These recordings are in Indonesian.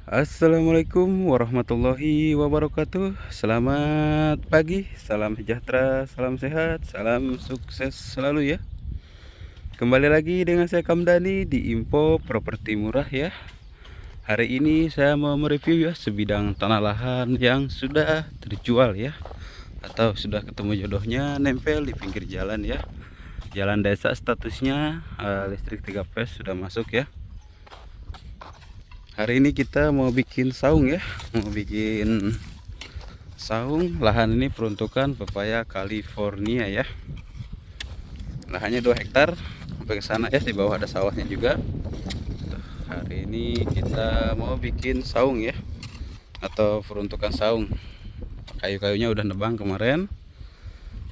Assalamualaikum warahmatullahi wabarakatuh. Selamat pagi, salam sejahtera, salam sehat, salam sukses selalu ya. Kembali lagi dengan saya Kamdani di Info Properti Murah ya. Hari ini saya mau mereview ya sebidang tanah lahan yang sudah terjual ya, atau sudah ketemu jodohnya nempel di pinggir jalan ya. Jalan desa statusnya listrik 3 phase sudah masuk ya. Hari ini kita mau bikin saung ya, mau bikin saung. Lahan ini peruntukan pepaya California ya. Lahannya 2 hektar sampai ke sana ya, di bawah ada sawahnya juga. Hari ini kita mau bikin saung ya, atau peruntukan saung. Kayu-kayunya udah nebang kemarin.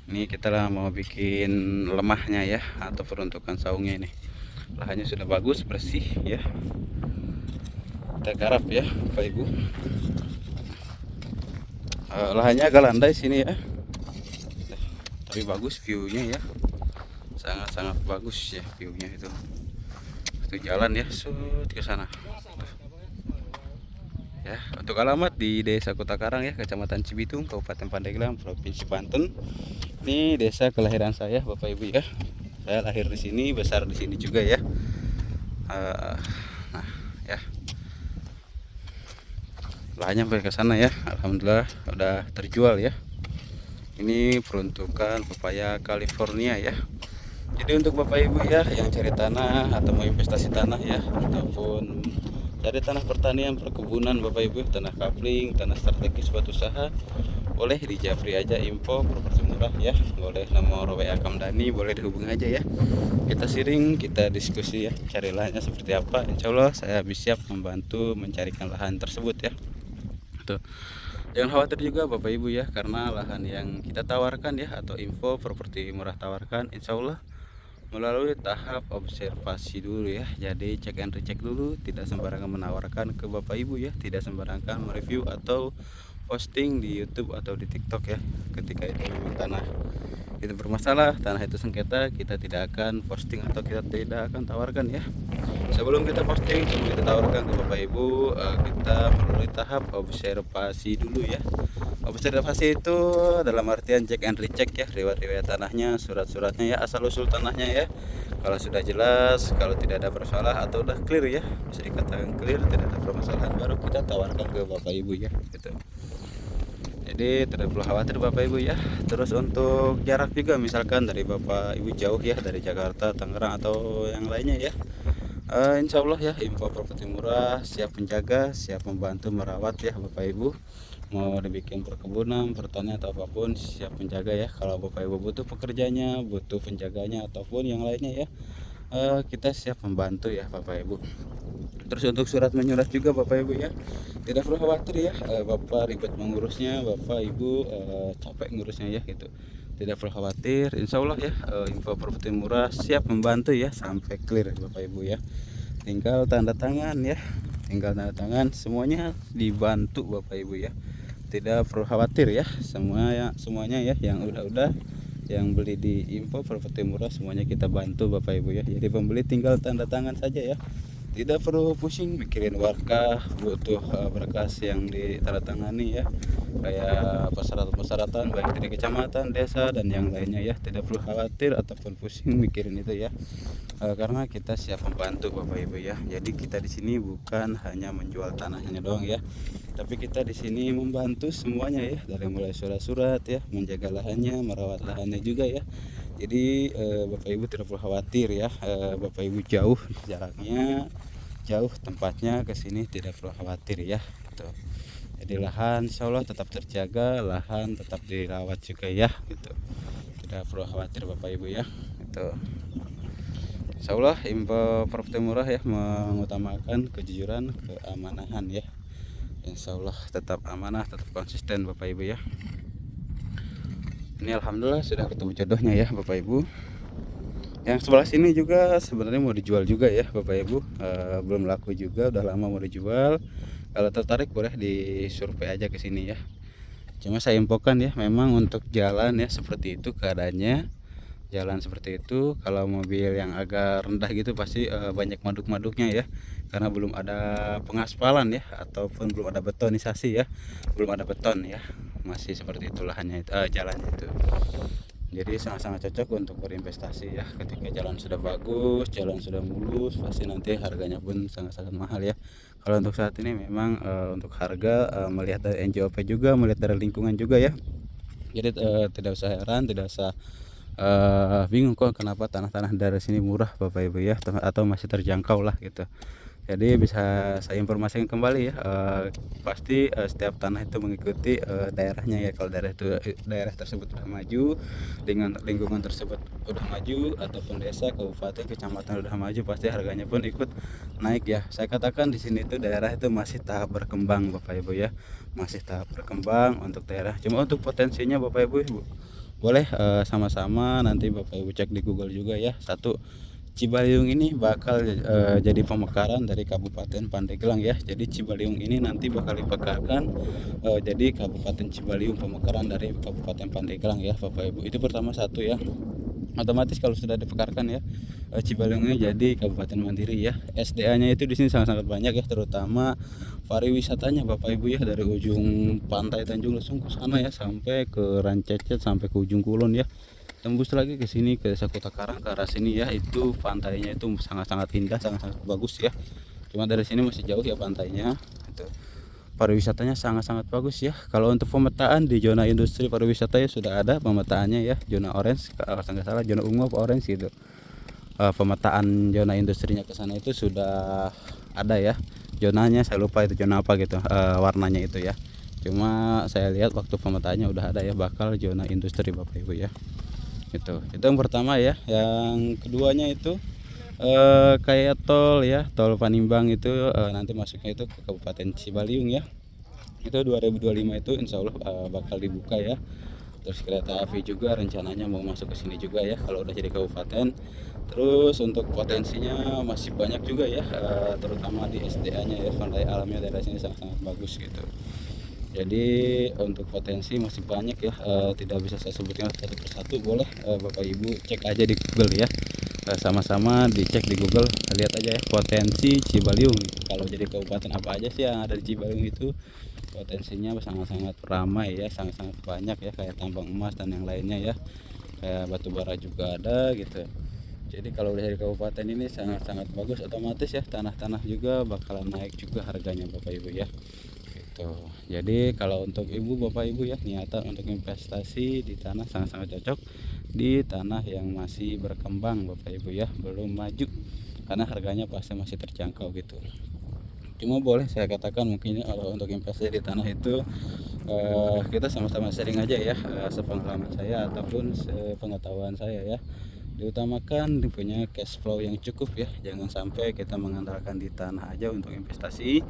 Ini kita lah mau bikin lemahnya ya, atau peruntukan saungnya ini. Lahannya sudah bagus, bersih ya. Kita garap ya Bapak Ibu. Lahannya agak landai sini ya, tapi bagus viewnya ya, sangat-sangat bagus ya viewnya. Itu jalan ya, sud ke sana ya. Untuk alamat di Desa Kota Karang ya, Kecamatan Cibitung, Kabupaten Pandeglang, Provinsi Banten. Ini desa kelahiran saya Bapak Ibu ya. Saya lahir di sini, besar di sini juga ya. Nah ya, lahannya sampai ke sana ya. Alhamdulillah udah terjual ya. Ini peruntukan pepaya California ya. Jadi untuk Bapak Ibu ya yang cari tanah atau mau investasi tanah ya, ataupun cari tanah pertanian, perkebunan Bapak Ibu, tanah kapling, tanah strategis buat usaha, boleh di Japri aja Info Properti Murah ya. Boleh nomor WA Kamdani, boleh dihubungi aja ya. Kita sharing, kita diskusi ya, cari lahannya seperti apa. Insya Allah saya siap membantu mencarikan lahan tersebut ya. Tuh. Jangan khawatir juga Bapak Ibu ya, karena lahan yang kita tawarkan ya, atau Info Properti Murah tawarkan, insya Allah melalui tahap observasi dulu ya. Jadi cek and recheck dulu, tidak sembarangan menawarkan ke Bapak Ibu ya, tidak sembarangan mereview atau posting di YouTube atau di TikTok ya. Ketika itu memang tanah itu bermasalah, tanah itu sengketa, kita tidak akan posting atau kita tidak akan tawarkan ya. Sebelum kita posting, sebelum kita tawarkan ke Bapak Ibu, kita melalui tahap observasi dulu ya. Observasi itu dalam artian cek and recheck ya, riwayat-riwayat tanahnya, surat-suratnya ya, asal usul tanahnya ya. Kalau sudah jelas, kalau tidak ada bersalah atau udah clear ya, bisa dikatakan clear, tidak ada permasalahan, baru kita tawarkan ke Bapak Ibu ya gitu. Jadi tidak perlu khawatir Bapak Ibu ya. Terus untuk jarak juga, misalkan dari Bapak Ibu jauh ya, dari Jakarta, Tangerang atau yang lainnya ya, insya Allah ya Info Properti Murah siap menjaga, siap membantu merawat ya Bapak Ibu. Mau dibikin perkebunan, pertanian atau apapun, siap menjaga ya. Kalau Bapak Ibu butuh pekerjanya, butuh penjaganya ataupun yang lainnya ya, kita siap membantu ya Bapak Ibu. Terus untuk surat menyurat juga Bapak Ibu ya, tidak perlu khawatir ya, Bapak ribet mengurusnya, Bapak Ibu capek ngurusnya ya gitu. Tidak perlu khawatir, insya Allah ya Info Properti Murah siap membantu ya sampai clear Bapak Ibu ya. Tinggal tanda tangan ya, tinggal tanda tangan, semuanya dibantu Bapak Ibu ya. Tidak perlu khawatir ya, semuanya ya yang udah yang beli di Info Properti Murah semuanya kita bantu Bapak Ibu ya. Jadi pembeli tinggal tanda tangan saja ya, tidak perlu pusing mikirin warkah, butuh berkas yang ditandatangani ya, kayak persyaratan baik dari kecamatan, desa dan yang lainnya ya. Tidak perlu khawatir ataupun pusing mikirin itu ya, karena kita siap membantu Bapak Ibu ya. Jadi kita di sini bukan hanya menjual tanahnya doang ya, tapi kita di sini membantu semuanya ya, dari mulai surat-surat ya, menjaga lahannya, merawat lahannya juga ya. Jadi Bapak Ibu tidak perlu khawatir ya, Bapak Ibu jauh jaraknya, jauh tempatnya ke sini, tidak perlu khawatir ya gitu. Jadi lahan insya Allah tetap terjaga, lahan tetap dirawat juga ya gitu. Tidak perlu khawatir Bapak Ibu ya gitu. Insya Allah Info Properti Murah ya mengutamakan kejujuran, keamanahan ya. Insya Allah tetap amanah, tetap konsisten Bapak Ibu ya. Ini alhamdulillah sudah ketemu jodohnya ya Bapak Ibu. Yang sebelah sini juga sebenarnya mau dijual juga ya Bapak Ibu, belum laku juga, udah lama mau dijual. Kalau tertarik boleh disurvei aja ke sini ya. Cuma saya infokan ya, memang untuk jalan ya seperti itu keadaannya, jalan seperti itu. Kalau mobil yang agak rendah gitu pasti banyak maduk-maduknya ya, karena belum ada pengaspalan ya, ataupun belum ada betonisasi ya, belum ada beton ya, masih seperti itu lahannya itu, jalannya itu. Jadi sangat-sangat cocok untuk berinvestasi ya. Ketika jalan sudah bagus, jalan sudah mulus, pasti nanti harganya pun sangat-sangat mahal ya. Kalau untuk saat ini memang untuk harga melihat dari NJOP juga, melihat dari lingkungan juga ya. Jadi tidak usah heran, tidak usah bingung kok kenapa tanah-tanah dari sini murah Bapak Ibu ya, atau masih terjangkau lah gitu. Jadi bisa saya informasikan kembali ya, pasti setiap tanah itu mengikuti daerahnya ya. Kalau daerah itu daerah tersebut sudah maju, dengan lingkungan tersebut udah maju, ataupun desa, kabupaten, kecamatan udah maju, pasti harganya pun ikut naik ya. Saya katakan di sini itu daerah itu masih tahap berkembang Bapak Ibu ya, masih tahap berkembang untuk daerah. Cuma untuk potensinya Bapak Ibu boleh sama-sama nanti Bapak Ibu cek di Google juga ya. Satu, Cibaliung ini bakal jadi pemekaran dari Kabupaten Pandeglang ya. Jadi Cibaliung ini nanti bakal dipekarkan jadi Kabupaten Cibaliung, pemekaran dari Kabupaten Pandeglang ya Bapak Ibu. Itu pertama satu ya. Otomatis kalau sudah dipekarkan ya, Cibaliung ini jadi kabupaten mandiri ya. SDA-nya itu di sini sangat-sangat banyak ya, terutama pariwisatanya Bapak Ibu ya, dari ujung pantai Tanjung Lesung ke sana ya, sampai ke Rancecet, sampai ke ujung Kulon ya. Tembus lagi ke sini ke Desa Kota Karang, ke arah sini ya, itu pantainya itu sangat-sangat indah, sangat-sangat bagus ya. Cuma dari sini masih jauh ya pantainya. Itu pariwisatanya sangat-sangat bagus ya. Kalau untuk pemetaan di zona industri pariwisata ya sudah ada pemetaannya ya, zona orange kalau nggak salah, zona ungu apa orange gitu. Pemetaan zona industrinya ke sana itu sudah ada ya. Zonanya saya lupa itu zona apa gitu, warnanya itu ya. Cuma saya lihat waktu pemetaannya udah ada ya, bakal zona industri Bapak Ibu ya. Itu yang pertama ya. Yang keduanya itu kayak tol ya, tol Panimbang itu nanti masuknya itu ke Kabupaten Cibaliung ya. Itu 2025 itu insya Allah bakal dibuka ya. Terus kereta api juga rencananya mau masuk ke sini juga ya kalau udah jadi kabupaten. Terus untuk potensinya masih banyak juga ya, terutama di SDA-nya ya, sumber daya alamnya daerah sini sangat-sangat bagus gitu. Jadi untuk potensi masih banyak ya, tidak bisa saya sebutkan satu persatu. Boleh Bapak Ibu cek aja di Google ya, sama-sama dicek di Google, lihat aja ya potensi Cibaliung. Kalau jadi kabupaten apa aja sih yang ada di Cibaliung itu, potensinya sangat-sangat ramai ya, sangat-sangat banyak ya, kayak tambang emas dan yang lainnya ya, kayak batu bara juga ada gitu. Jadi kalau dari kabupaten ini sangat-sangat bagus, otomatis ya tanah-tanah juga bakalan naik juga harganya Bapak Ibu ya. Gitu. Jadi kalau untuk ibu bapak ibu ya, niatan untuk investasi di tanah sangat-sangat cocok di tanah yang masih berkembang Bapak Ibu ya, belum maju, karena harganya pasti masih terjangkau gitu. Cuma boleh saya katakan mungkin kalau untuk investasi di tanah itu kita sama-sama sharing aja ya, sepengalaman saya ataupun sepengetahuan saya ya. Diutamakan punya cash flow yang cukup ya, jangan sampai kita mengandalkan di tanah aja untuk investasi.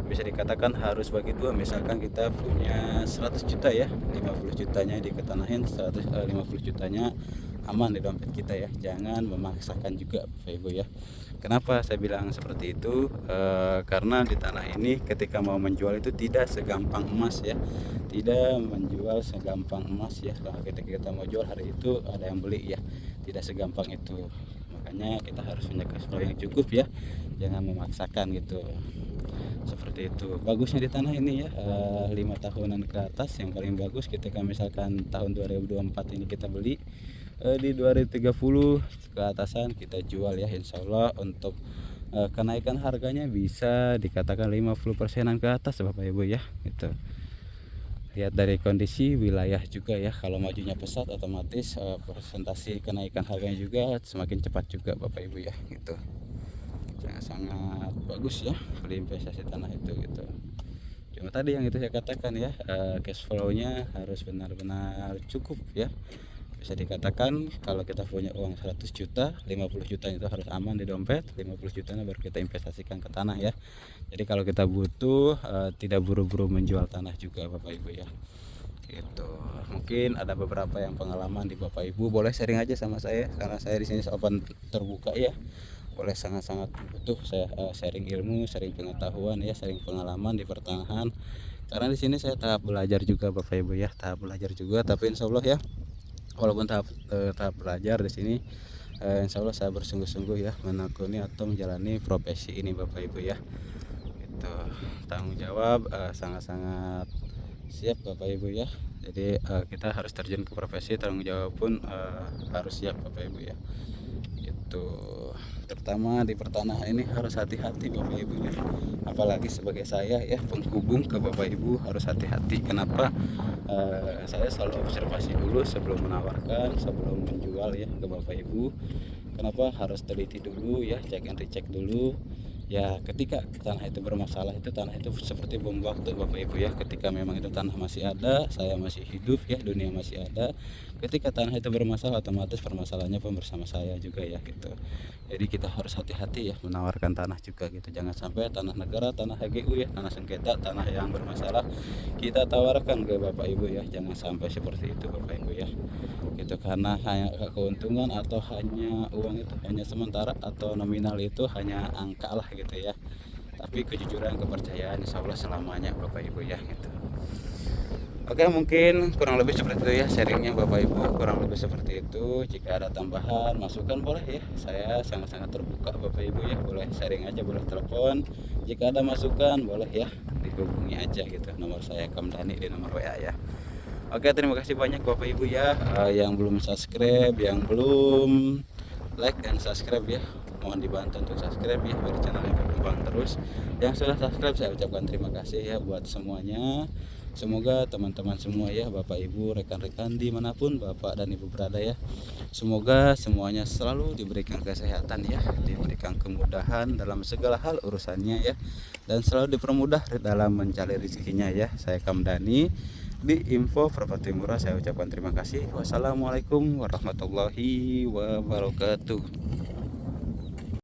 Bisa dikatakan harus bagi dua, misalkan kita punya 100 juta ya, 50 jutanya diketanahin, 50 jutanya aman di dompet kita ya. Jangan memaksakan juga Bapak Ibu ya. Kenapa saya bilang seperti itu? Karena di tanah ini ketika mau menjual itu tidak segampang emas ya, tidak menjual segampang emas ya. Kalau ketika kita mau jual hari itu ada yang beli ya, tidak segampang itu. Makanya kita harus punya cash flow yang cukup ya, jangan memaksakan gitu. Seperti itu bagusnya di tanah ini ya, 5 tahunan ke atas yang paling bagus. Ketika misalkan tahun 2024 ini kita beli, di 2030 ke atasan kita jual ya, insya Allah untuk kenaikan harganya bisa dikatakan 50%-an ke atas Bapak Ibu ya. Gitu. Lihat dari kondisi wilayah juga ya, kalau majunya pesat otomatis presentasi kenaikan harganya juga semakin cepat juga Bapak Ibu ya. Gitu. Sangat-sangat bagus ya berinvestasi tanah itu gitu. Cuma tadi yang itu saya katakan ya, cash flow-nya harus benar-benar cukup ya. Bisa dikatakan kalau kita punya uang 100 juta, 50 juta itu harus aman di dompet, 50 jutanya baru kita investasikan ke tanah ya. Jadi kalau kita butuh tidak buru-buru menjual tanah juga Bapak Ibu ya. Gitu. Mungkin ada beberapa yang pengalaman di Bapak Ibu, boleh sharing aja sama saya karena saya di sini open terbuka ya. Boleh, sangat-sangat butuh saya sharing ilmu, sharing pengetahuan ya, sharing pengalaman di pertanahan. Karena di sini saya tahap belajar juga Bapak Ibu ya, tahap belajar juga, tapi insya Allah ya walaupun tahap belajar di sini, insya Allah saya bersungguh-sungguh ya menekuni atau menjalani profesi ini Bapak Ibu ya. Itu tanggung jawab, sangat-sangat siap Bapak Ibu ya. Jadi kita harus terjun ke profesi, tanggung jawab pun harus siap Bapak Ibu ya. Itu terutama di pertanahan ini harus hati-hati Bapak Ibu ya. Apalagi sebagai saya ya penghubung ke Bapak Ibu harus hati-hati. Kenapa? Saya selalu observasi dulu sebelum menawarkan, sebelum menjual ya ke Bapak Ibu. Kenapa harus teliti dulu ya, cek and recheck dulu. Ya ketika tanah itu bermasalah, itu tanah itu seperti bom waktu Bapak Ibu ya. Ketika memang itu tanah masih ada, saya masih hidup ya, dunia masih ada. Ketika tanah itu bermasalah, otomatis permasalahannya pun bersama saya juga ya gitu. Jadi kita harus hati-hati ya menawarkan tanah juga gitu. Jangan sampai tanah negara, tanah HGU ya, tanah sengketa, tanah yang bermasalah kita tawarkan ke Bapak Ibu ya. Jangan sampai seperti itu Bapak Ibu ya. Gitu, karena hanya keuntungan atau hanya uang itu hanya sementara, atau nominal itu hanya angka lah gitu ya. Tapi kejujuran, kepercayaan insya Allah selamanya Bapak Ibu ya gitu. Oke, mungkin kurang lebih seperti itu ya sharingnya Bapak Ibu, kurang lebih seperti itu. Jika ada tambahan masukan boleh ya, saya sangat-sangat terbuka Bapak Ibu ya. Boleh sharing aja, boleh telepon. Jika ada masukan boleh ya dihubungi aja gitu, nomor saya Kamdani di nomor WA ya. Oke, terima kasih banyak Bapak Ibu ya. Yang belum subscribe, yang belum like dan subscribe ya, mohon dibantu untuk subscribe ya biar channelnya berkembang terus. Yang sudah subscribe saya ucapkan terima kasih ya buat semuanya. Semoga teman-teman semua ya, Bapak Ibu, rekan-rekan dimanapun Bapak dan Ibu berada ya, semoga semuanya selalu diberikan kesehatan ya, diberikan kemudahan dalam segala hal urusannya ya, dan selalu dipermudah dalam mencari rezekinya ya. Saya Kamdani di Info Properti Murah, saya ucapkan terima kasih. Wassalamualaikum warahmatullahi wabarakatuh.